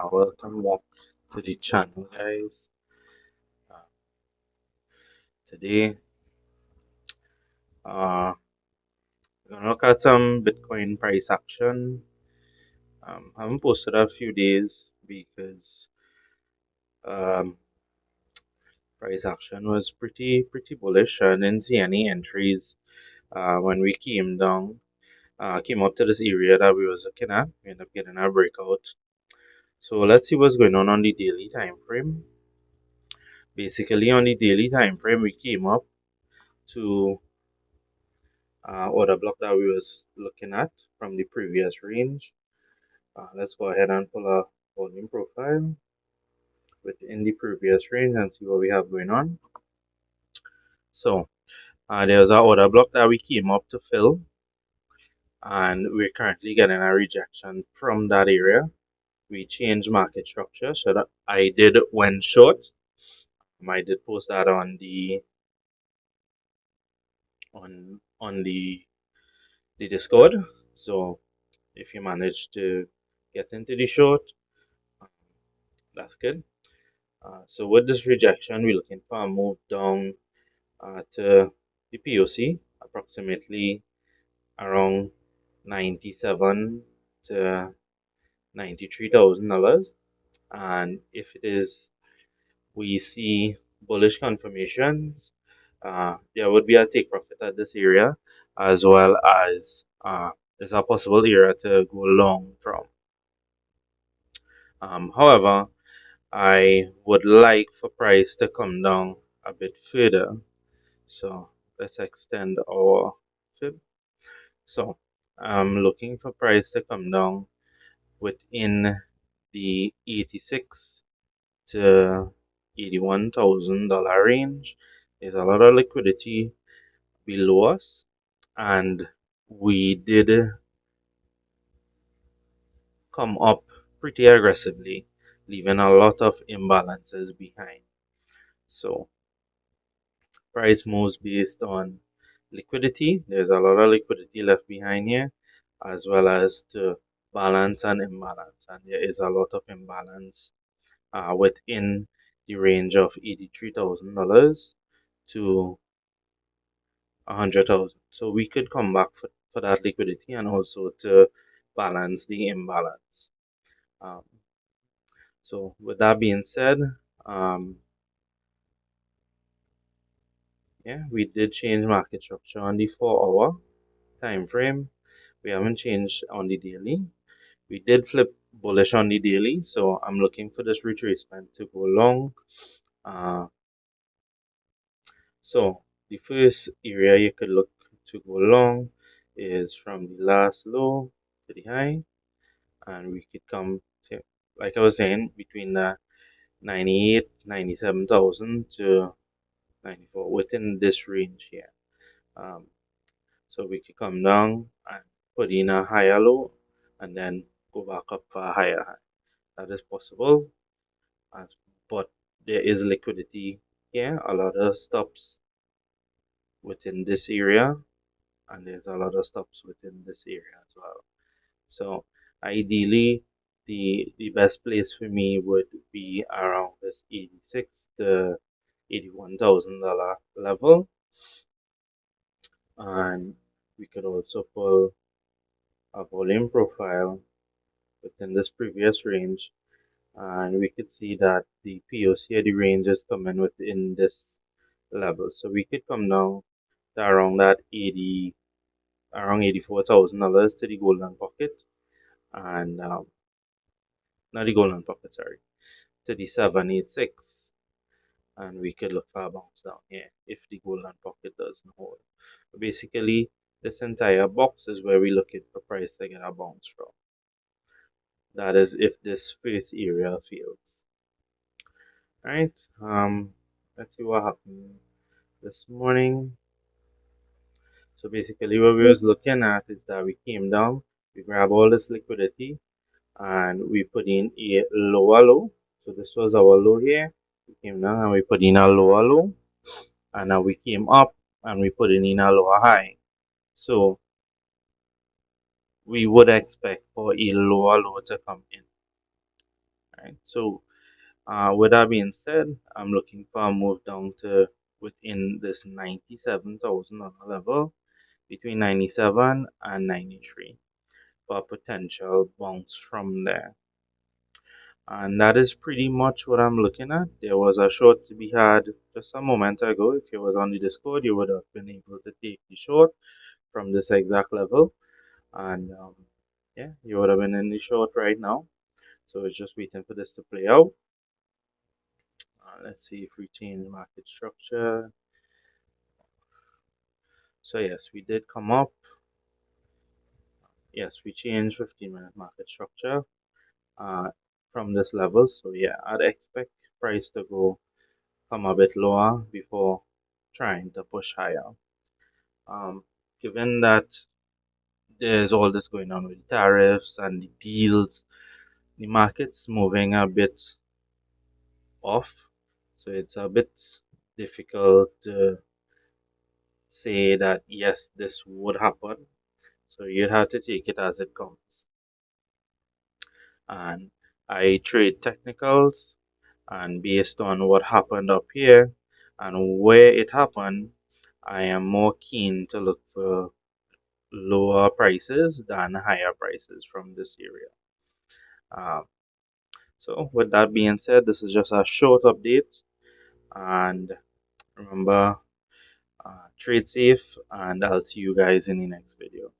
Welcome back to the channel, guys. Uh, Today, we're gonna look at some Bitcoin price action. I haven't posted a few days because um, price action was pretty bullish. I didn't see any entries when we came up to this area that we was looking at. We ended up getting a breakout. So let's see what's going on the daily time frame. Basically, on the daily time frame, we came up to order block that we was looking at from the previous range. Let's go ahead and pull a volume profile within the previous range and see what we have going on. So there's our order block that we came up to fill, and we're currently getting a rejection from that area. We changed market structure so that I did went short. I did post that on the on the Discord. So if you manage to get into the short, that's good. So with this rejection, we're looking for a move down to the POC, approximately around 97 to $93,000. And if it is, we see bullish confirmations, there would be a take profit at this area, as well as there's a possible area to go long from. However, I would like for price to come down a bit further. So let's extend our fib. So I'm looking for price to come down within the 86 to $81,000 range. There's a lot of liquidity below us, and we did come up pretty aggressively, leaving a lot of imbalances behind. So price moves based on liquidity. There's a lot of liquidity left behind here, as well as to balance and imbalance. And there is a lot of imbalance within the range of $83,000 to 100,000. So we could come back for that liquidity and also to balance the imbalance. Um, so with that being said, yeah, we did change market structure on the 4-hour time frame. We haven't changed on the daily. We did flip bullish on the daily, so I'm looking for this retracement to go long. So the first area you could look to go long is from the last low to the high, and we could come to, like I was saying, between the 98, 97,000 to 94, within this range here. So we could come down and put in a higher low and then go back up for a higher high. That is possible, but there is liquidity here, a lot of stops within this area, and there's a lot of stops within this area as well. So ideally, the best place for me would be around this 86 to $81,000 level, and we could also pull a volume profile within this previous range, and we could see that the POC of the range is coming within this level. So we could come down to around that around $84,000 to the golden pocket, and not the golden pocket, sorry, to the 786, and we could look for a bounce down here if the golden pocket doesn't hold. But basically, this entire box is where we're looking for price to get a bounce from. That is if this first area fails. Alright, let's see what happened this morning. So basically what we was looking at is that we came down, we grab all this liquidity, and we put in a lower low. So this was our low here. We came down and we put in a lower low, and now we came up and we put in a lower high. So we would expect for a lower low to come in. right? So with that being said, I'm looking for a move down to within this $97,000 level, between 97 and 93, for a potential bounce from there. And that is pretty much what I'm looking at. There was a short to be had just a moment ago. If you was on the Discord, you would have been able to take the short from this exact level. And yeah, you would have been in the short right now. So it's just waiting for this to play out. Let's see if we change market structure. So yes, we did come up. Yes, we changed 15-minute market structure uh, from this level. So yeah, I'd expect price to go come a bit lower before trying to push higher. Um, Given that there's all this going on with tariffs and the deals, the market's moving a bit off. So it's a bit difficult to say that yes, this would happen. So you have to take it as it comes. And I trade technicals, and based on what happened up here and where it happened, I am more keen to look for lower prices than higher prices from this area. Um, so with that being said, this is just a short update, and remember, trade safe, and I'll see you guys in the next video.